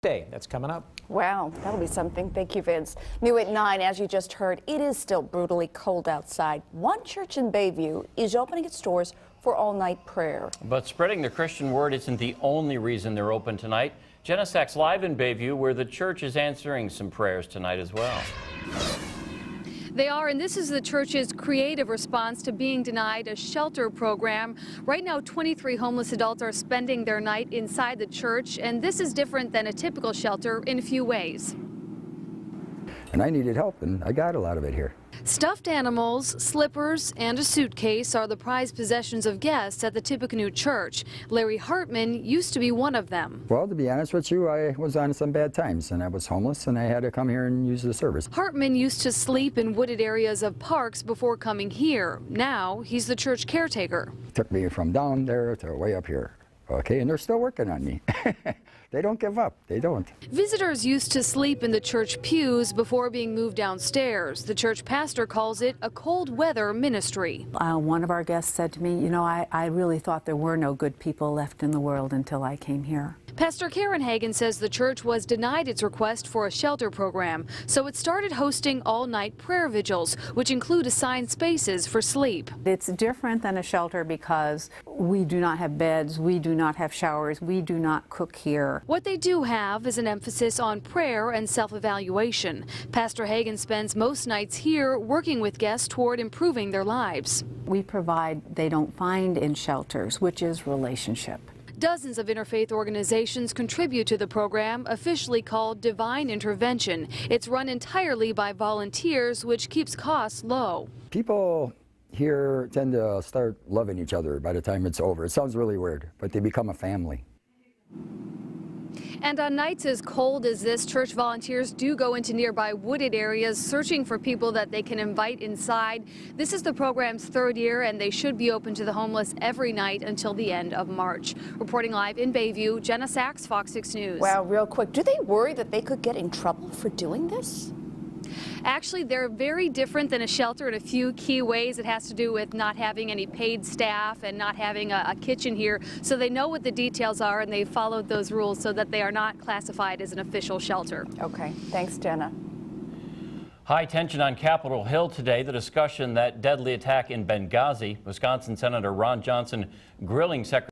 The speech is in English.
Day. That's coming up. Wow, that'll be something. Thank you, Vince. New at 9, as you just heard, it is still brutally cold outside. One church in Bayview is opening its doors for all-night prayer. But spreading the Christian word isn't the only reason they're open tonight. Jenna Sachs live in Bayview, where the church is answering some prayers tonight as well. They are, and this is the church's creative response to being denied a shelter program. Right now, 23 homeless adults are spending their night inside the church, and this is different than a typical shelter in a few ways. And I needed help, and I got a lot of it here. Stuffed animals, slippers, and a suitcase are the prized possessions of guests at the Tippecanoe Church. Larry Hartman used to be one of them. Well, to be honest with you, I was on some bad times, and I was homeless, and I had to come here and use the service. Hartman used to sleep in wooded areas of parks before coming here. Now, he's the church caretaker. Took me from down there to way up here. Okay, and they're still working on me. They don't give up. They don't. Visitors used to sleep in the church pews before being moved downstairs. The church pastor calls it a cold weather ministry. One of our guests said to me, you know, I really thought there were no good people left in the world until I came here. Pastor Karen Hagen says the church was denied its request for a shelter program, so it started hosting all-night prayer vigils, which include assigned spaces for sleep. It's different than a shelter because we do not have beds, we do not have showers, we do not cook here. What they do have is an emphasis on prayer and self-evaluation. Pastor Hagen spends most nights here working with guests toward improving their lives. We provide they don't find in shelters, which is relationship. Dozens of interfaith organizations contribute to the program, officially called Divine Intervention. It's run entirely by volunteers, which keeps costs low. People here tend to start loving each other by the time it's over. It sounds really weird, but they become a family. And on nights as cold as this, church volunteers do go into nearby wooded areas searching for people that they can invite inside. This is the program's third year, and they should be open to the homeless every night until the end of March. Reporting live in Bayview, Jenna Sachs, Fox 6 News. Wow, real quick, do they worry that they could get in trouble for doing this? Actually, they're very different than a shelter in a few key ways. It has to do with not having any paid staff and not having a kitchen here. So they know what the details are, and they've followed those rules so that they are not classified as an official shelter. Okay, thanks, Jenna. High tension on Capitol Hill today. The discussion that deadly attack in Benghazi. Wisconsin Senator Ron Johnson grilling Secretary